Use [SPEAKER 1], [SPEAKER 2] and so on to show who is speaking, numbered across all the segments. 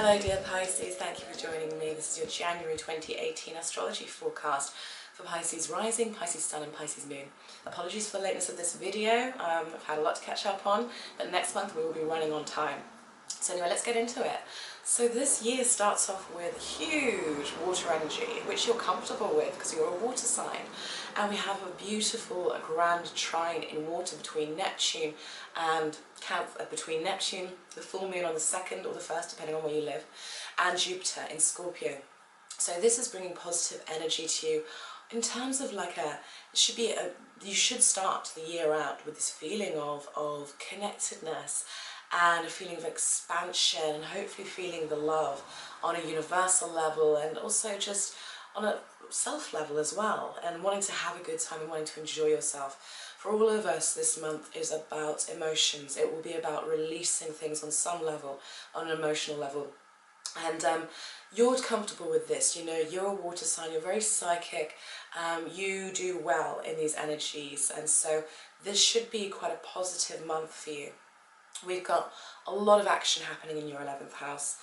[SPEAKER 1] Hello dear Pisces, thank you for joining me. This is your January 2018 astrology forecast for Pisces rising, Pisces sun and Pisces moon. Apologies for the lateness of this video, I've had a lot to catch up on, but next month we will be running on time. So anyway, let's get into it. So this year starts off with huge water energy, which you're comfortable with because you're a water sign. And we have a beautiful, grand trine in water between Neptune and between Neptune, the full moon on the 2nd or the 1st, depending on where you live, and Jupiter in Scorpio. So this is bringing positive energy to you in terms of you should start the year out with this feeling of connectedness and a feeling of expansion, and hopefully feeling the love on a universal level and also just on a self level as well, and wanting to have a good time and wanting to enjoy yourself. For all of us, this month is about emotions. It will be about releasing things on some level, on an emotional level. And you're comfortable with this, you know, you're a water sign, you're very psychic, you do well in these energies, and so this should be quite a positive month for you. We've got a lot of action happening in your 11th house.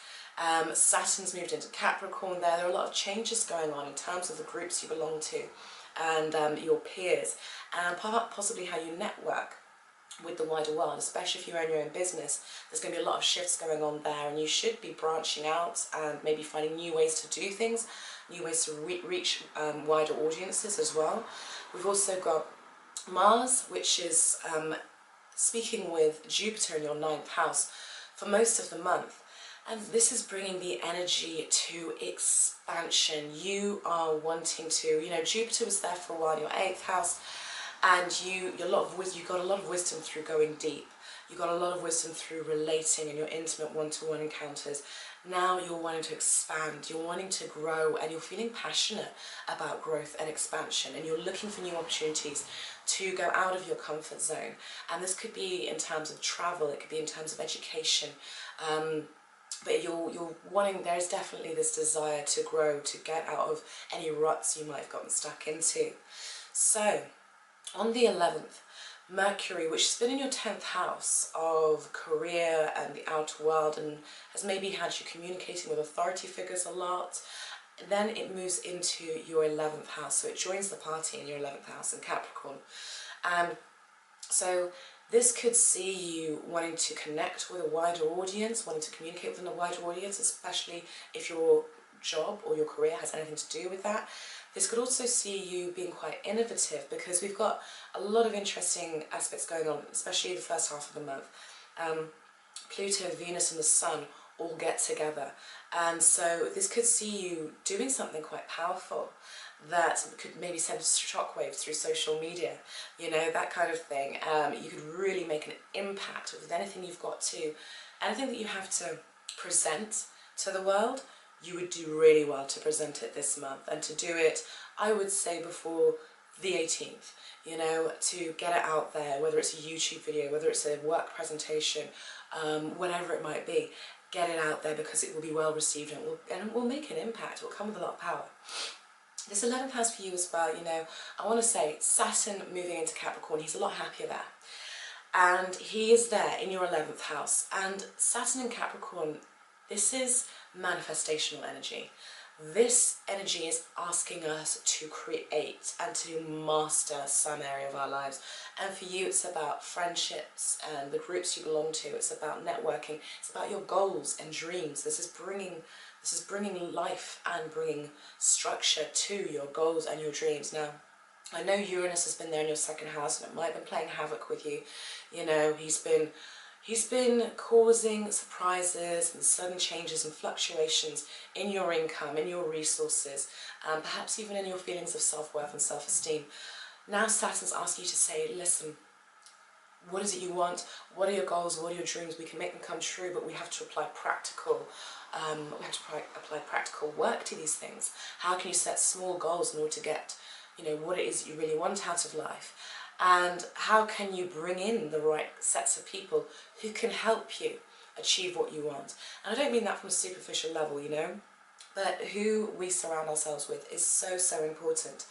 [SPEAKER 1] Saturn's moved into Capricorn there. There are a lot of changes going on in terms of the groups you belong to and your peers, and possibly how you network with the wider world, especially if you own your own business. There's going to be a lot of shifts going on there, and you should be branching out and maybe finding new ways to do things, new ways to reach wider audiences as well. We've also got Mars, which is speaking with Jupiter in your 9th house for most of the month, and this is bringing the energy to expansion. You are wanting to, you know, Jupiter was there for a while in your 8th house, and you got a lot of wisdom through going deep. You got a lot of wisdom through relating and your intimate one-to-one encounters. Now you're wanting to expand, you're wanting to grow, and you're feeling passionate about growth and expansion, and you're looking for new opportunities to go out of your comfort zone. And this could be in terms of travel, it could be in terms of education, but you're wanting, there's definitely this desire to grow, to get out of any ruts you might have gotten stuck into. So on the 11th, Mercury, which has been in your 10th house of career and the outer world, and has maybe had you communicating with authority figures a lot, then it moves into your 11th house, so it joins the party in your 11th house in Capricorn. And so this could see you wanting to connect with a wider audience, wanting to communicate with a wider audience, especially if your job or your career has anything to do with that. This could also see you being quite innovative, because we've got a lot of interesting aspects going on, especially the first half of the month. Pluto, Venus and the Sun all get together, and so this could see you doing something quite powerful that could maybe send shockwaves through social media, you know, that kind of thing. You could really make an impact with anything you've got to, anything that you have to present to the world. You would do really well to present it this month, and to do it, I would say, before the 18th, you know, to get it out there, whether it's a YouTube video, whether it's a work presentation, whatever it might be, get it out there, because it will be well received, and it will make an impact. It will come with a lot of power. This 11th house for you as well, you know, I want to say Saturn moving into Capricorn, he's a lot happier there. And he is there in your 11th house. And Saturn in Capricorn, this is manifestational energy. This energy is asking us to create and to master some area of our lives. And for you, it's about friendships and the groups you belong to. It's about networking. It's about your goals and dreams. This is bringing life and bringing structure to your goals and your dreams. Now, I know Uranus has been there in your 2nd house, and it might have been playing havoc with you. You know, he's been causing surprises and sudden changes and fluctuations in your income, in your resources, and perhaps even in your feelings of self-worth and self-esteem. Now Saturn's asking you to say, listen, what is it you want? What are your goals? What are your dreams? We can make them come true, but we have to apply practical work to these things. How can you set small goals in order to get, you know, what it is you really want out of life? And how can you bring in the right sets of people who can help you achieve what you want? And I don't mean that from a superficial level, you know, but who we surround ourselves with is so, so important.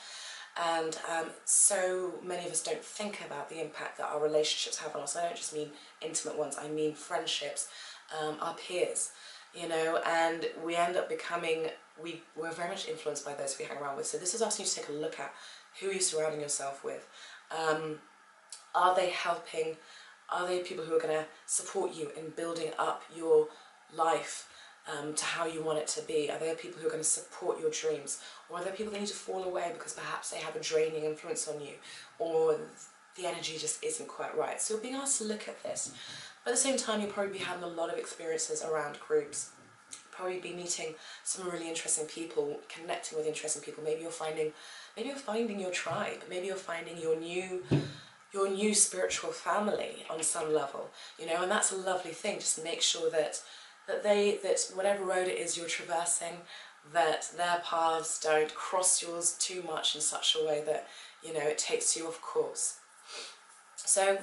[SPEAKER 1] And so many of us don't think about the impact that our relationships have on us. I don't just mean intimate ones, I mean friendships, our peers. you know, and we end up becoming, we're very much influenced by those we hang around with. So this is asking you to take a look at who you're surrounding yourself with. Are they helping? Are they people who are going to support you in building up your life to how you want it to be? Are there people who are going to support your dreams? Or are there people that need to fall away because perhaps they have a draining influence on you, or the energy just isn't quite right? So you're being asked to look at this. But at the same time, you'll probably be having a lot of experiences around groups. Probably be meeting some really interesting people, connecting with interesting people. Maybe you're finding your tribe. Maybe you're finding your new spiritual family on some level, you know, and that's a lovely thing. Just make sure that whatever road it is you're traversing, that their paths don't cross yours too much in such a way that, you know, it takes you off course. So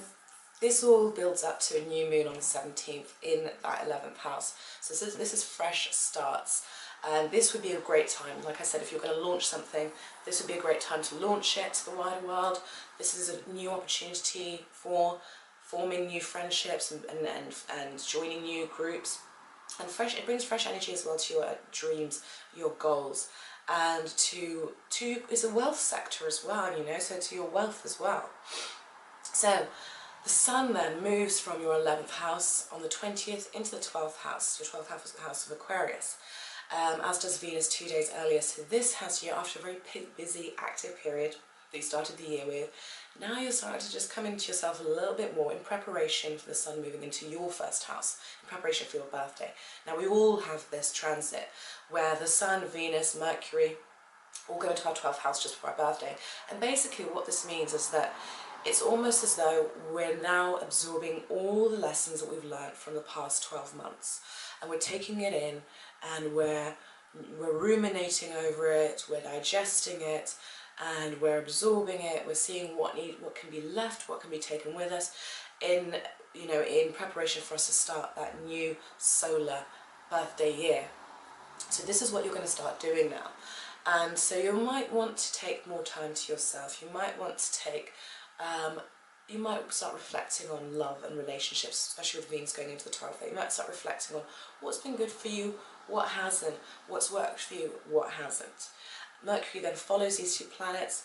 [SPEAKER 1] this all builds up to a new moon on the 17th in that 11th house. So this is fresh starts. And this would be a great time, like I said, if you're going to launch something, this would be a great time to launch it to the wider world. This is a new opportunity for forming new friendships and joining new groups. And it brings fresh energy as well to your dreams, your goals, and to it's a wealth sector as well, you know, so to your wealth as well. So the sun then moves from your 11th house on the 20th into the 12th house, your 12th house of Aquarius, as does Venus 2 days earlier. So this has you, after a very busy, active period that you started the year with, now you're starting to just come into yourself a little bit more in preparation for the sun moving into your first house, in preparation for your birthday. Now we all have this transit where the sun, Venus, Mercury all go into our 12th house just before our birthday. And basically what this means is that it's almost as though we're now absorbing all the lessons that we've learned from the past 12 months. And we're taking it in, and we're ruminating over it, we're digesting it, and we're absorbing it. We're seeing what can be left, what can be taken with us in preparation for us to start that new solar birthday year. So this is what you're going to start doing now. And so you might want to take more time to yourself. You might want to take you might start reflecting on love and relationships, especially with Venus going into the 12th. You might start reflecting on what's been good for you, what hasn't, what's worked for you, what hasn't. Mercury then follows these two planets,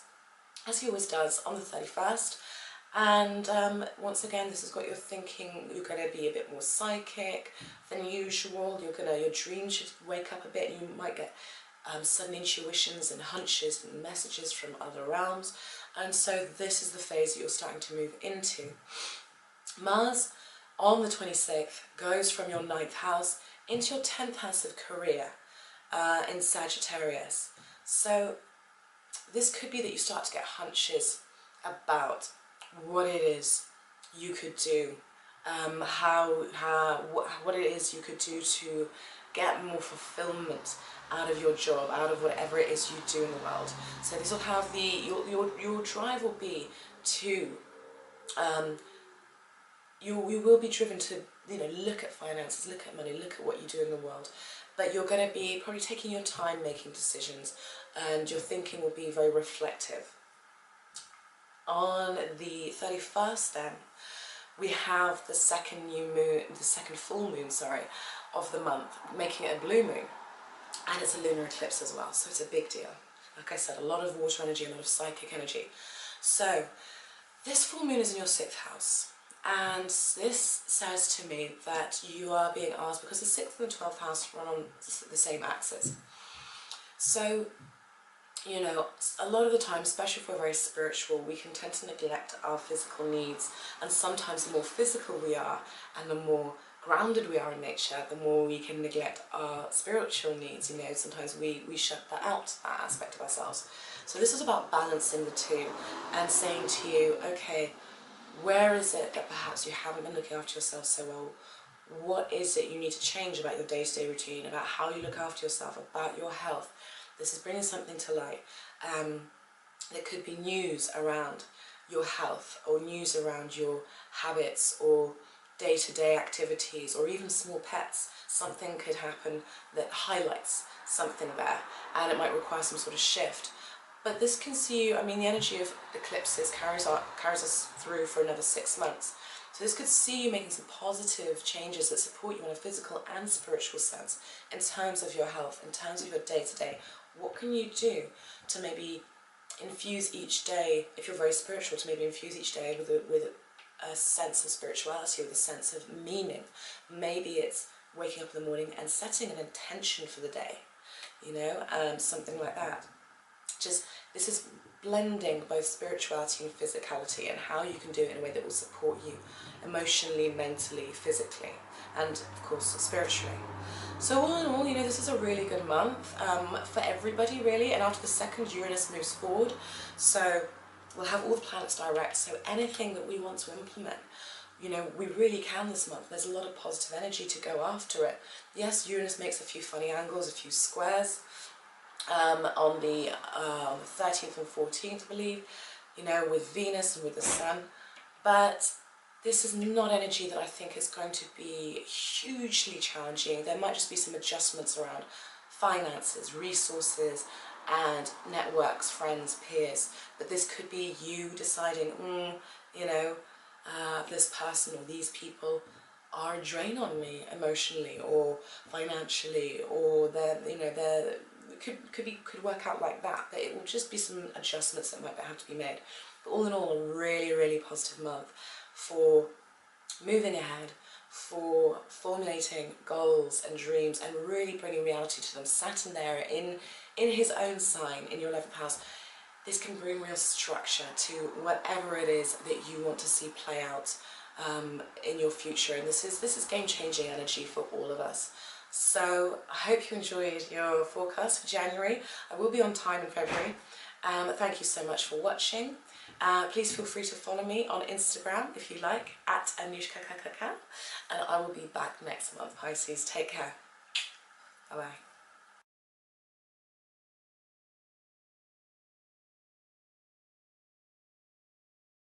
[SPEAKER 1] as he always does, on the 31st. And once again, this has got your thinking. You're going to be a bit more psychic than usual. Your dreams should wake up a bit. You might get sudden intuitions and hunches and messages from other realms. And so this is the phase that you're starting to move into. Mars on the 26th goes from your 9th house into your 10th house of career in Sagittarius. So this could be that you start to get hunches about what it is you could do, what it is you could do to get more fulfillment out of your job, out of whatever it is you do in the world. So this will have your drive will be to you will be driven to look at finances, look at money, look at what you do in the world. But you're going to be probably taking your time making decisions, and your thinking will be very reflective. On the 31st then, we have the second full moon, of the month, making it a blue moon. And it's a lunar eclipse as well, so it's a big deal. Like I said, a lot of water energy, a lot of psychic energy. So this full moon is in your 6th house. And this says to me that you are being asked, because the 6th and the 12th house run on the same axis. So, a lot of the time, especially if we're very spiritual, we can tend to neglect our physical needs. And sometimes the more physical we are and the more grounded we are in nature, the more we can neglect our spiritual needs. Sometimes we shut that out, that aspect of ourselves. So this is about balancing the two and saying to you, okay, where is it that perhaps you haven't been looking after yourself so well? What is it you need to change about your day-to-day routine, about how you look after yourself, about your health? This is bringing something to light. There could be news around your health, or news around your habits, or day-to-day activities, or even small pets. Something could happen that highlights something there, and it might require some sort of shift. But this can see you, the energy of eclipses carries us through for another 6 months. So this could see you making some positive changes that support you in a physical and spiritual sense in terms of your health, in terms of your day-to-day. What can you do to maybe infuse each day, if you're very spiritual, to maybe infuse each day with a sense of spirituality, with a sense of meaning? Maybe it's waking up in the morning and setting an intention for the day, you know, something like that. Just, this is blending both spirituality and physicality, and how you can do it in a way that will support you emotionally, mentally, physically, and of course spiritually. So all in all, you know, this is a really good month for everybody really, and after the second, Uranus moves forward, so we'll have all the planets direct, so anything that we want to implement, you know, we really can this month. There's a lot of positive energy to go after it. Yes, Uranus makes a few funny angles, a few squares, on the 13th and 14th, I believe, you know, with Venus and with the Sun, but this is not energy that I think is going to be hugely challenging. There might just be some adjustments around finances, resources, and networks, friends, peers, but this could be you deciding, you know, this person or these people are a drain on me emotionally or financially, or they're, you know, they're could work out like that, but it will just be some adjustments that might have to be made. But all in all, a really, really positive month for moving ahead, for formulating goals and dreams and really bringing reality to them. Saturn there in his own sign in your 11th house, this can bring real structure to whatever it is that you want to see play out in your future, and this is game-changing energy for all of us. So I hope you enjoyed your forecast for January. I will be on time in February. Thank you so much for watching. Please feel free to follow me on Instagram if you like, at Anushka, and I will be back next month, Pisces. Take care. Bye bye.